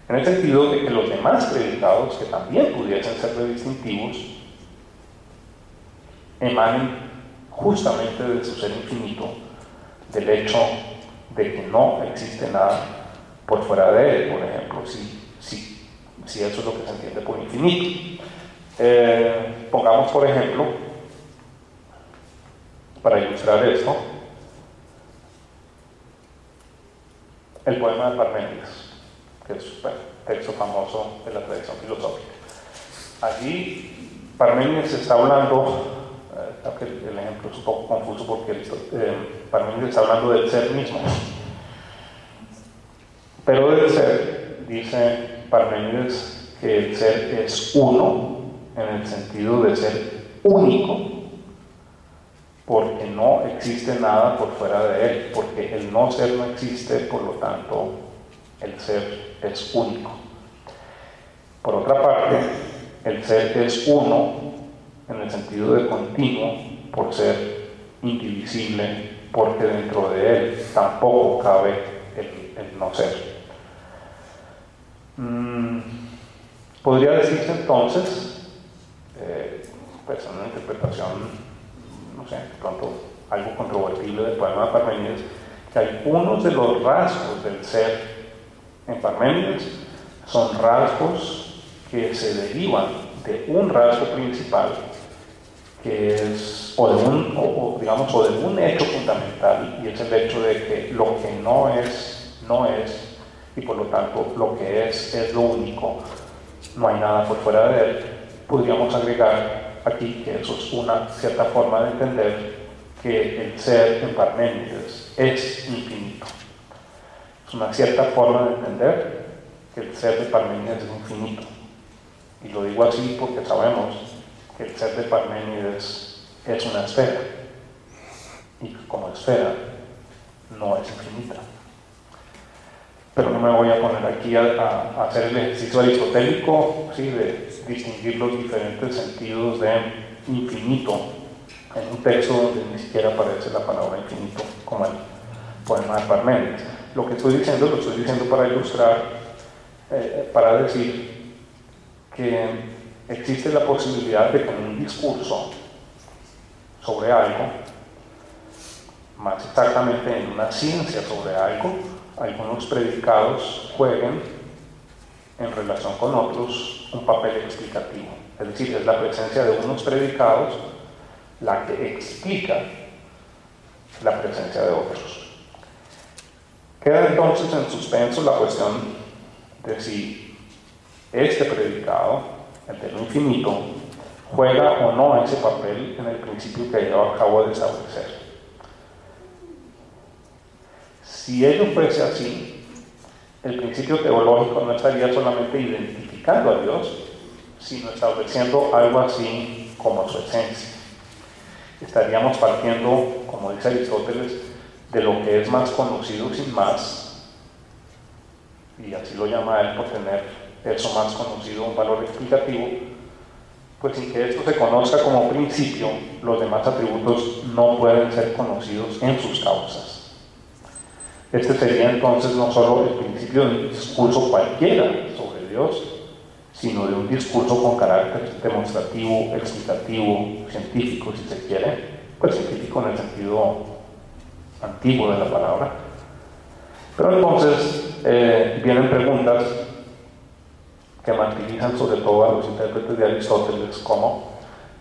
en el sentido de que los demás predicados, que también pudiesen ser de distintivos, emanen justamente de su ser infinito, del hecho de que no existe nada por fuera de él, por ejemplo, si eso es lo que se entiende por infinito. Pongamos, por ejemplo, para ilustrar esto, el poema de Parménides, que es un texto famoso de la tradición filosófica. Allí Parménides está hablando, aunque el ejemplo es un poco confuso porque Parménides está hablando del ser mismo, pero del ser, dice Parménides que el ser es uno en el sentido de ser único, porque no existe nada por fuera de él, porque el no ser no existe, por lo tanto el ser es único. Por otra parte, el ser es uno en el sentido de continuo, por ser indivisible, porque dentro de él tampoco cabe el no ser. Podría decirse entonces, pues una interpretación, no sé, de pronto algo controvertible del poema de Parménides, que algunos de los rasgos del ser en Parménides son rasgos que se derivan de un rasgo principal, que es, o de un hecho fundamental, y es el hecho de que lo que no es, no es, y por lo tanto lo que es lo único, no hay nada por fuera de él. Podríamos agregar aquí que eso es una cierta forma de entender que el ser en Parménides es infinito. Es una cierta forma de entender que el ser de Parménides es infinito. Y lo digo así porque sabemos que el ser de Parménides es una esfera, y como esfera no es infinita. pero no me voy a poner aquí a hacer el ejercicio aristotélico, ¿sí?, de distinguir los diferentes sentidos de infinito en un texto donde ni siquiera aparece la palabra infinito, como el poema de Parménides. Lo que estoy diciendo, lo estoy diciendo para ilustrar, para decir que existe la posibilidad de que en un discurso sobre algo, más exactamente en una ciencia sobre algo, algunos predicados jueguen en relación con otros un papel explicativo. Es decir, es la presencia de unos predicados la que explica la presencia de otros. Queda entonces en suspenso la cuestión de si este predicado, el de lo infinito, juega o no ese papel en el principio que yo acabo de establecer. Si ello fuese así, el principio teológico no estaría solamente identificando a Dios, sino estableciendo algo así como su esencia. Estaríamos partiendo, como dice Aristóteles, de lo que es más conocido sin más, y así lo llama él por tener eso más conocido un valor explicativo, pues sin que esto se conozca como principio, los demás atributos no pueden ser conocidos en sus causas. Este sería entonces no solo el principio de un discurso cualquiera sobre Dios, sino de un discurso con carácter demostrativo, explicativo, científico, si se quiere, pues científico en el sentido antiguo de la palabra. Pero entonces vienen preguntas que martirizan sobre todo a los intérpretes de Aristóteles, como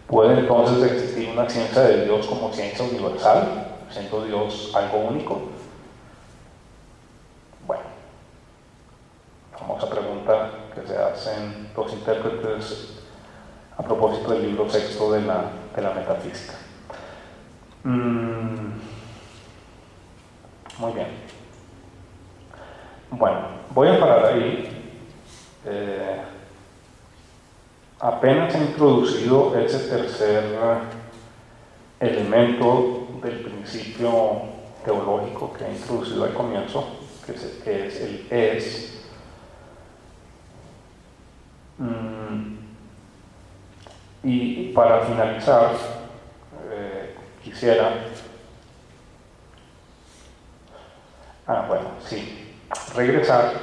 ¿puede entonces existir una ciencia de Dios como ciencia universal, siendo Dios algo único? Bueno, famosa pregunta que se hacen los intérpretes a propósito del libro sexto de la metafísica. Muy bien. Bueno, voy a parar ahí. Apenas he introducido ese tercer elemento del principio teológico que he introducido al comienzo, que es el es. Y para finalizar, quisiera regresar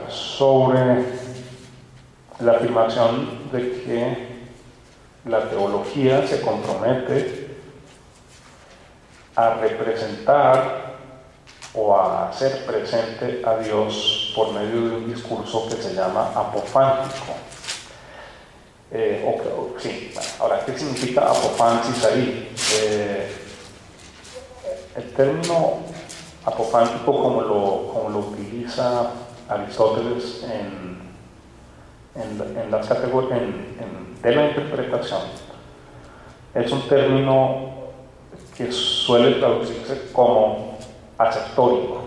sobre la afirmación de que la teología se compromete a representar o a hacer presente a Dios por medio de un discurso que se llama apofántico. Ahora, ¿qué significa apofánsis ahí? El término apofántico, como lo utiliza Aristóteles en las categorías de la interpretación, es un término que suele traducirse como aceptórico.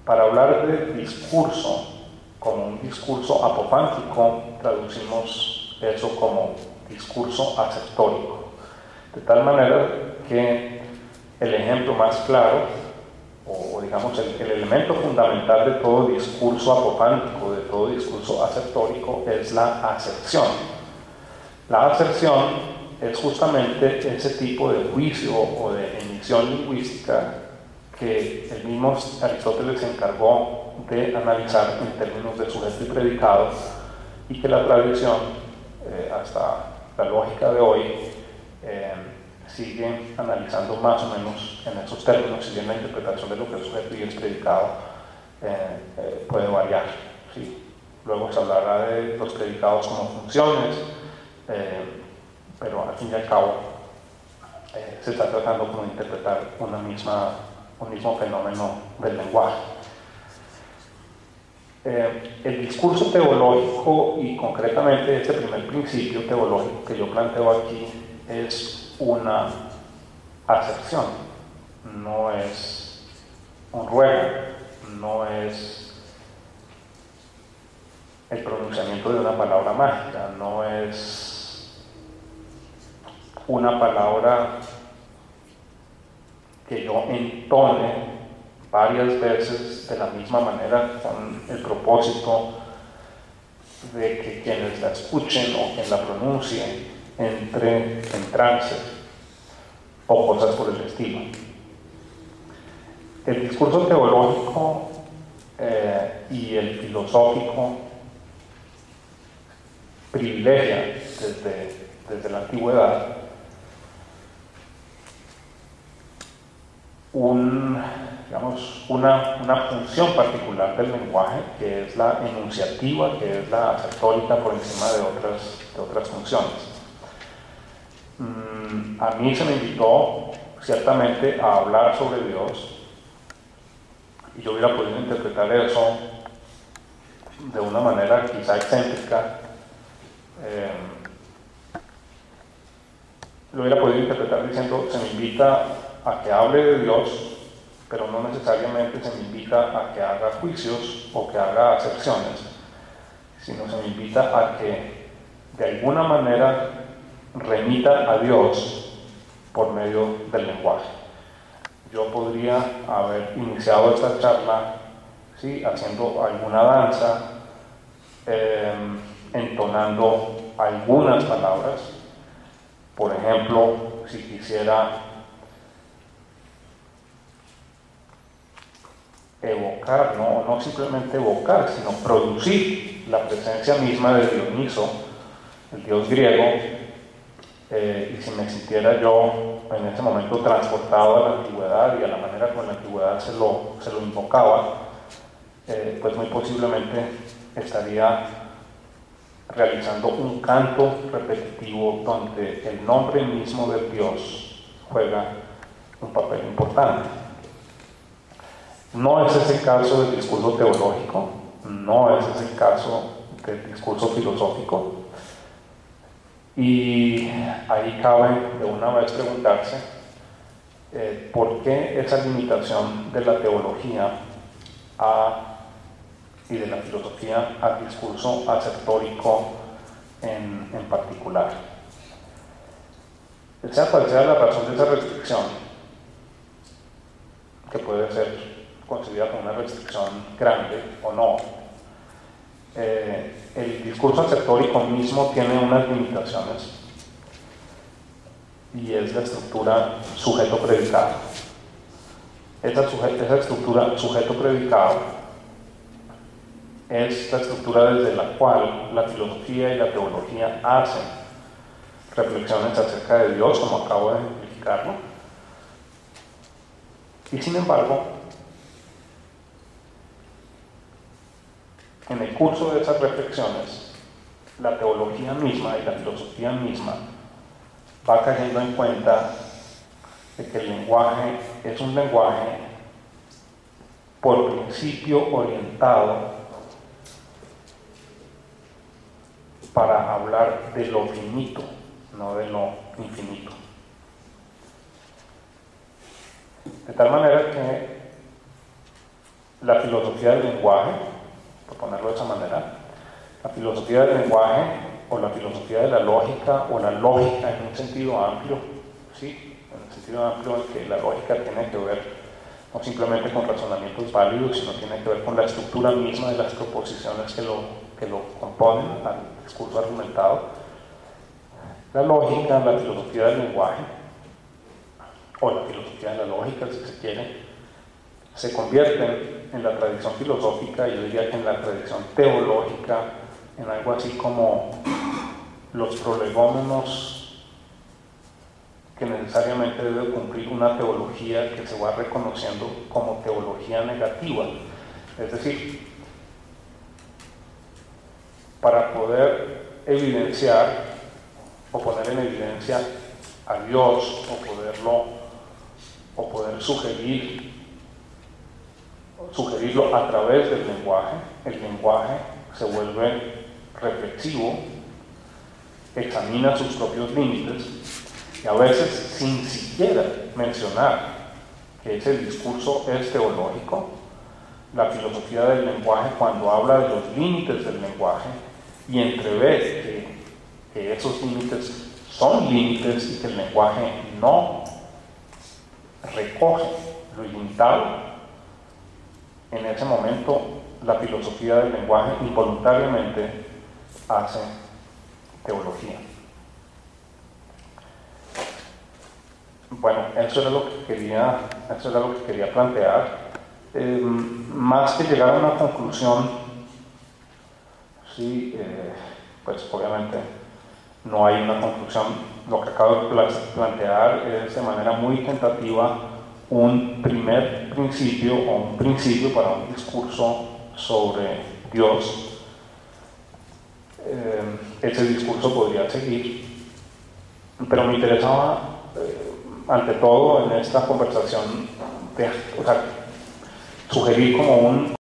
Para hablar de discurso como un discurso apofántico, traducimos eso como discurso aceptórico, de tal manera que el ejemplo más claro, o digamos el elemento fundamental de todo discurso apofántico, de todo discurso aceptórico, es la aserción. La aserción es justamente ese tipo de juicio o de emisión lingüística que el mismo Aristóteles se encargó de analizar en términos de sujeto y predicado, y que la tradición, hasta la lógica de hoy, sigue analizando más o menos en esos términos, si bien la interpretación de lo que es sujeto y es predicado puede variar, ¿sí? Luego se hablará de los predicados como funciones, pero al fin y al cabo se está tratando como de interpretar un mismo fenómeno del lenguaje. El discurso teológico, y concretamente este primer principio teológico que yo planteo aquí, es una aserción, no es un ruego, no es el pronunciamiento de una palabra mágica, no es una palabra que yo entone varias veces de la misma manera con el propósito de que quienes la escuchen o quien la pronuncie entre en trance o cosas por el estilo. El discurso teológico y el filosófico privilegia desde la antigüedad una función particular del lenguaje, que es la enunciativa, que es la asertórica por encima de otras funciones. A mí se me invitó ciertamente a hablar sobre Dios, y yo hubiera podido interpretar eso de una manera quizá excéntrica. Lo hubiera podido interpretar diciendo: se me invita a que hable de Dios, pero no necesariamente se me invita a que haga juicios o que haga acepciones, sino se me invita a que de alguna manera remita a Dios por medio del lenguaje. Yo podría haber iniciado esta charla, ¿sí?, haciendo alguna danza, entonando algunas palabras. Por ejemplo, si quisiera evocar, no simplemente evocar, sino producir la presencia misma de Dioniso, el dios griego, y si me sintiera yo en ese momento transportado a la antigüedad y a la manera como en la antigüedad se lo invocaba, pues muy posiblemente estaría realizando un canto repetitivo donde el nombre mismo del Dios juega un papel importante. No es ese el caso del discurso teológico, no es ese el caso del discurso filosófico, y ahí cabe de una vez preguntarse por qué esa limitación de la teología y de la filosofía al discurso asertórico en particular. Sea cual sea la razón de esa restricción, que puede ser considerada como una restricción grande o no, el discurso asertórico mismo tiene unas limitaciones, y es la estructura sujeto-predicado. Esa estructura sujeto-predicado es la estructura desde la cual la filosofía y la teología hacen reflexiones acerca de Dios, como acabo de ejemplificarlo. Y sin embargo, en el curso de esas reflexiones, la teología misma y la filosofía misma va cayendo en cuenta de que el lenguaje es un lenguaje por principio orientado para hablar de lo finito, no de lo infinito. De tal manera que la filosofía del lenguaje, por ponerlo de esa manera, la filosofía del lenguaje o la filosofía de la lógica, o la lógica en un sentido amplio, ¿sí?, en el sentido amplio en que la lógica tiene que ver no simplemente con razonamientos válidos, sino tiene que ver con la estructura misma de las proposiciones que lo componen al discurso argumentado. La lógica, la filosofía del lenguaje, o la filosofía de la lógica, si se quiere, se convierten en la tradición filosófica, yo diría que en la tradición teológica, en algo así como los prolegómenos que necesariamente debe cumplir una teología que se va reconociendo como teología negativa. Es decir, para poder evidenciar o poner en evidencia a Dios, o poder sugerirlo a través del lenguaje, el lenguaje se vuelve reflexivo, examina sus propios límites, y a veces sin siquiera mencionar que ese discurso es teológico, la filosofía del lenguaje, cuando habla de los límites del lenguaje y entrevé que esos límites son límites y que el lenguaje no recoge lo ilimitado, en ese momento la filosofía del lenguaje involuntariamente hace teología. Bueno, eso era lo que quería plantear. Más que llegar a una conclusión, sí, pues obviamente no hay una conclusión. Lo que acabo de plantear es de manera muy tentativa un primer principio o un principio para un discurso sobre Dios. Ese discurso podría seguir, pero me interesaba ante todo en esta conversación sugerir como un